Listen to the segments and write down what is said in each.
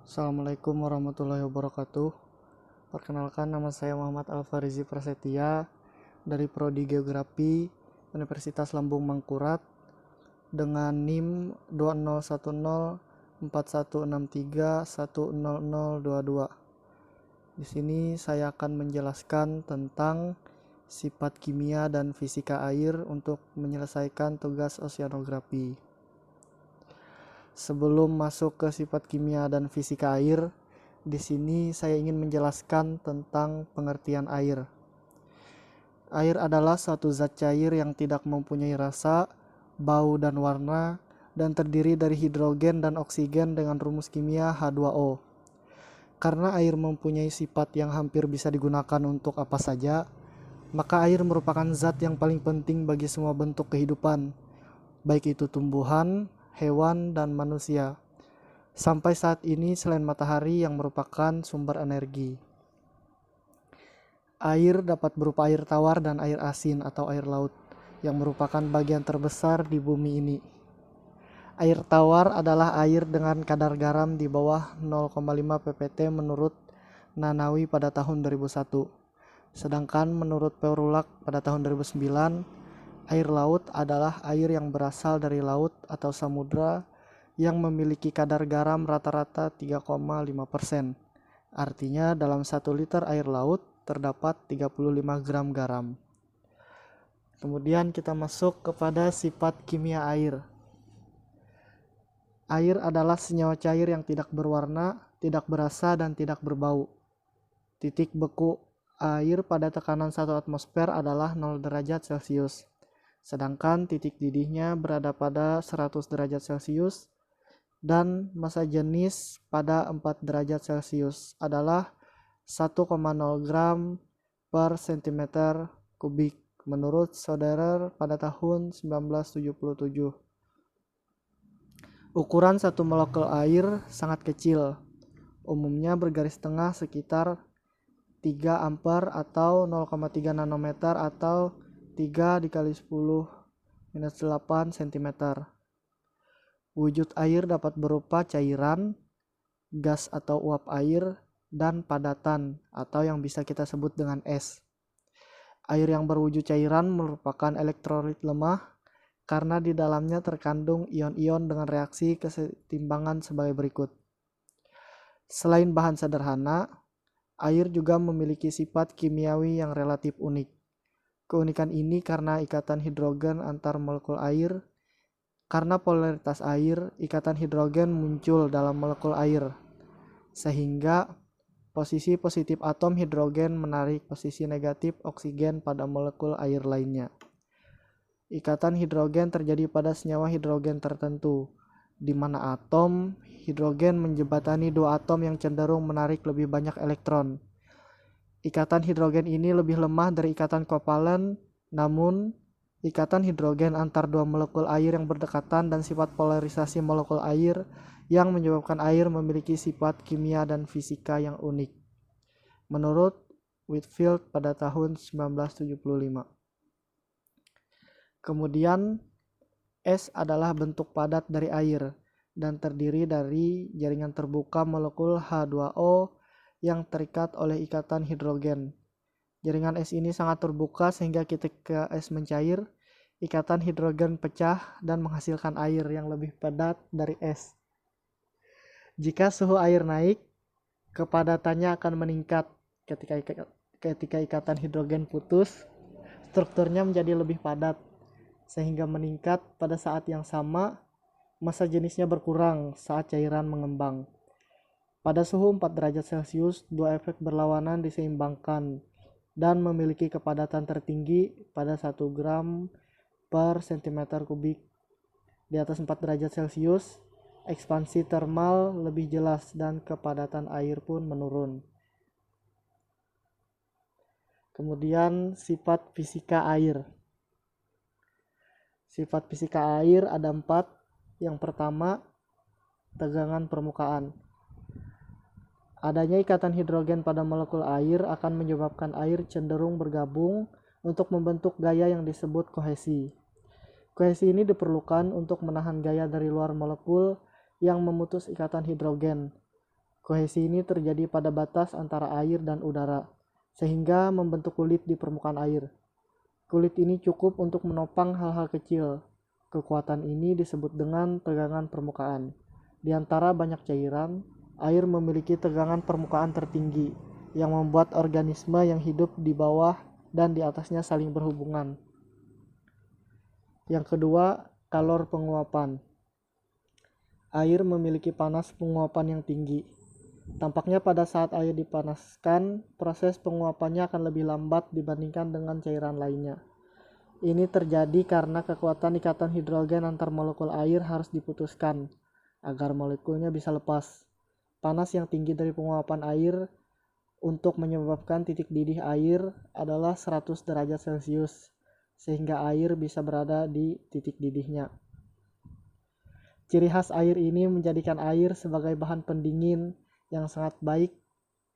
Assalamualaikum warahmatullahi wabarakatuh. Perkenalkan, nama saya Muhammad Alfarizi Prasetya dari Prodi Geografi Universitas Lambung Mangkurat dengan NIM 20104163100022. Di sini saya akan menjelaskan tentang sifat kimia dan fisika air untuk menyelesaikan tugas oceanografi. Sebelum masuk ke sifat kimia dan fisika air, di sini saya ingin menjelaskan tentang pengertian air. Air adalah suatu zat cair yang tidak mempunyai rasa, bau, dan warna, dan terdiri dari hidrogen dan oksigen dengan rumus kimia H2O. Karena air mempunyai sifat yang hampir bisa digunakan untuk apa saja, maka air merupakan zat yang paling penting bagi semua bentuk kehidupan, baik itu tumbuhan, hewan, dan manusia. Sampai saat ini selain matahari yang merupakan sumber energi. Air dapat berupa air tawar dan air asin atau air laut yang merupakan bagian terbesar di bumi ini. Air tawar adalah air dengan kadar garam di bawah 0,5 ppt menurut Nanawi pada tahun 2001. Sedangkan menurut Peurulak pada tahun 2009, air laut adalah air yang berasal dari laut atau samudra yang memiliki kadar garam rata-rata 3,5%. Artinya dalam 1 liter air laut terdapat 35 gram garam. Kemudian kita masuk kepada sifat kimia air. Air adalah senyawa cair yang tidak berwarna, tidak berasa, dan tidak berbau. Titik beku air pada tekanan 1 atmosfer adalah 0 derajat Celcius. Sedangkan titik didihnya berada pada 100 derajat Celcius dan massa jenis pada 4 derajat Celcius adalah 1,0 gram per cm kubik menurut Soderer pada tahun 1977. Ukuran satu molekul air sangat kecil, umumnya bergaris tengah sekitar 3 ampere atau 0,3 nanometer atau 3 dikali 10-8 cm. Wujud air dapat berupa cairan, gas atau uap air, dan padatan atau yang bisa kita sebut dengan es. Air yang berwujud cairan merupakan elektrolit lemah karena di dalamnya terkandung ion-ion dengan reaksi kesetimbangan sebagai berikut. Selain bahan sederhana, air juga memiliki sifat kimiawi yang relatif unik. Keunikan ini karena ikatan hidrogen antar molekul air. Karena polaritas air, ikatan hidrogen muncul dalam molekul air, sehingga posisi positif atom hidrogen menarik posisi negatif oksigen pada molekul air lainnya. Ikatan hidrogen terjadi pada senyawa hidrogen tertentu, di mana atom hidrogen menjembatani dua atom yang cenderung menarik lebih banyak elektron. Ikatan hidrogen ini lebih lemah dari ikatan kovalen, namun ikatan hidrogen antar dua molekul air yang berdekatan dan sifat polarisasi molekul air yang menyebabkan air memiliki sifat kimia dan fisika yang unik. Menurut Whitfield pada tahun 1975. Kemudian, es adalah bentuk padat dari air dan terdiri dari jaringan terbuka molekul H2O yang terikat oleh ikatan hidrogen. Jaringan es ini sangat terbuka sehingga ketika es mencair, ikatan hidrogen pecah dan menghasilkan air yang lebih padat dari es. Jika suhu air naik, kepadatannya akan meningkat. Ketika ikatan hidrogen putus, strukturnya menjadi lebih padat sehingga meningkat pada saat yang sama. Massa jenisnya berkurang saat cairan mengembang. Pada suhu 4 derajat Celcius, dua efek berlawanan diseimbangkan dan memiliki kepadatan tertinggi pada 1 gram per cm kubik. Di atas 4 derajat Celcius, ekspansi termal lebih jelas dan kepadatan air pun menurun. Kemudian sifat fisika air. Sifat fisika air ada 4. Yang pertama, tegangan permukaan. Adanya ikatan hidrogen pada molekul air akan menyebabkan air cenderung bergabung untuk membentuk gaya yang disebut kohesi. Kohesi ini diperlukan untuk menahan gaya dari luar molekul yang memutus ikatan hidrogen. Kohesi ini terjadi pada batas antara air dan udara, sehingga membentuk kulit di permukaan air. Kulit ini cukup untuk menopang hal-hal kecil. Kekuatan ini disebut dengan tegangan permukaan. Di antara banyak cairan, air memiliki tegangan permukaan tertinggi, yang membuat organisme yang hidup di bawah dan di atasnya saling berhubungan. Yang kedua, kalor penguapan. Air memiliki panas penguapan yang tinggi. Tampaknya pada saat air dipanaskan, proses penguapannya akan lebih lambat dibandingkan dengan cairan lainnya. Ini terjadi karena kekuatan ikatan hidrogen antar molekul air harus diputuskan agar molekulnya bisa lepas. Panas yang tinggi dari penguapan air untuk menyebabkan titik didih air adalah 100 derajat Celcius, sehingga air bisa berada di titik didihnya. Ciri khas air ini menjadikan air sebagai bahan pendingin yang sangat baik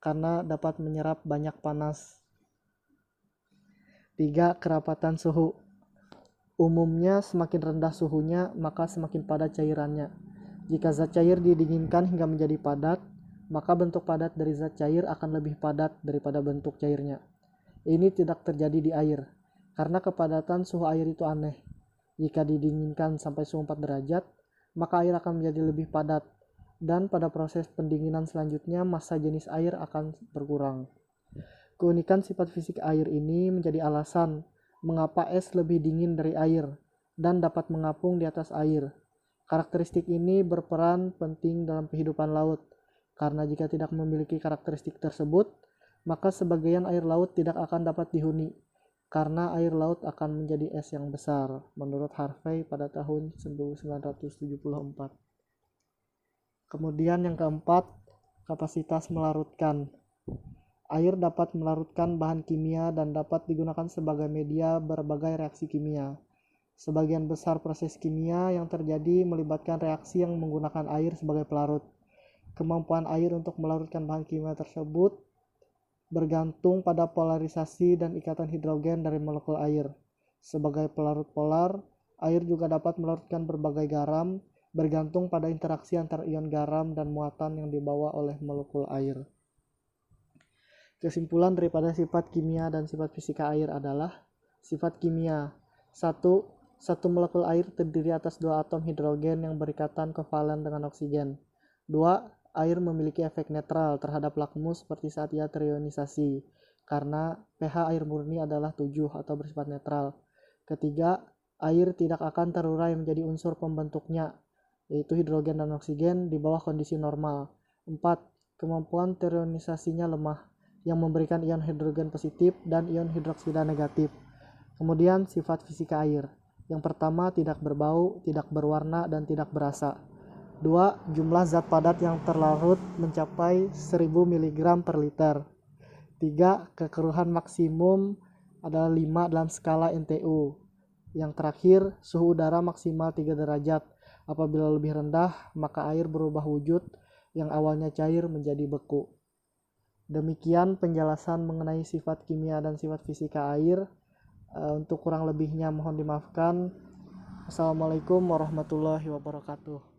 karena dapat menyerap banyak panas. 3. Kerapatan suhu. Umumnya semakin rendah suhunya, maka semakin padat cairannya. Jika zat cair didinginkan hingga menjadi padat, maka bentuk padat dari zat cair akan lebih padat daripada bentuk cairnya. Ini tidak terjadi di air, karena kepadatan suhu air itu aneh. Jika didinginkan sampai suhu 4 derajat, maka air akan menjadi lebih padat, dan pada proses pendinginan selanjutnya massa jenis air akan berkurang. Keunikan sifat fisik air ini menjadi alasan mengapa es lebih dingin dari air dan dapat mengapung di atas air. Karakteristik ini berperan penting dalam kehidupan laut, karena jika tidak memiliki karakteristik tersebut, maka sebagian air laut tidak akan dapat dihuni, karena air laut akan menjadi es yang besar, menurut Harvey pada tahun 1974. Kemudian yang keempat, kapasitas melarutkan. Air dapat melarutkan bahan kimia dan dapat digunakan sebagai media berbagai reaksi kimia. Sebagian besar proses kimia yang terjadi melibatkan reaksi yang menggunakan air sebagai pelarut. Kemampuan air untuk melarutkan bahan kimia tersebut bergantung pada polarisasi dan ikatan hidrogen dari molekul air. Sebagai pelarut polar, air juga dapat melarutkan berbagai garam, bergantung pada interaksi antara ion garam dan muatan yang dibawa oleh molekul air. Kesimpulan daripada sifat kimia dan sifat fisika air adalah: sifat kimia. 1 molekul air terdiri atas 2 atom hidrogen yang berikatan kovalen dengan oksigen. 2. Air memiliki efek netral terhadap lakmus seperti saat ia terionisasi, karena pH air murni adalah 7 atau bersifat netral. Ketiga, air tidak akan terurai menjadi unsur pembentuknya, yaitu hidrogen dan oksigen, di bawah kondisi normal. 4. Kemampuan terionisasinya lemah, yang memberikan ion hidrogen positif dan ion hidroksida negatif. Kemudian sifat fisika air. Yang pertama, tidak berbau, tidak berwarna, dan tidak berasa. 2. Jumlah zat padat yang terlarut mencapai 1000 mg per liter. 3. Kekeruhan maksimum adalah 5 dalam skala NTU. Yang terakhir, suhu udara maksimal 3 derajat. Apabila lebih rendah, maka air berubah wujud yang awalnya cair menjadi beku. Demikian penjelasan mengenai sifat kimia dan sifat fisika air. Untuk kurang lebihnya mohon dimaafkan. Assalamualaikum warahmatullahi wabarakatuh.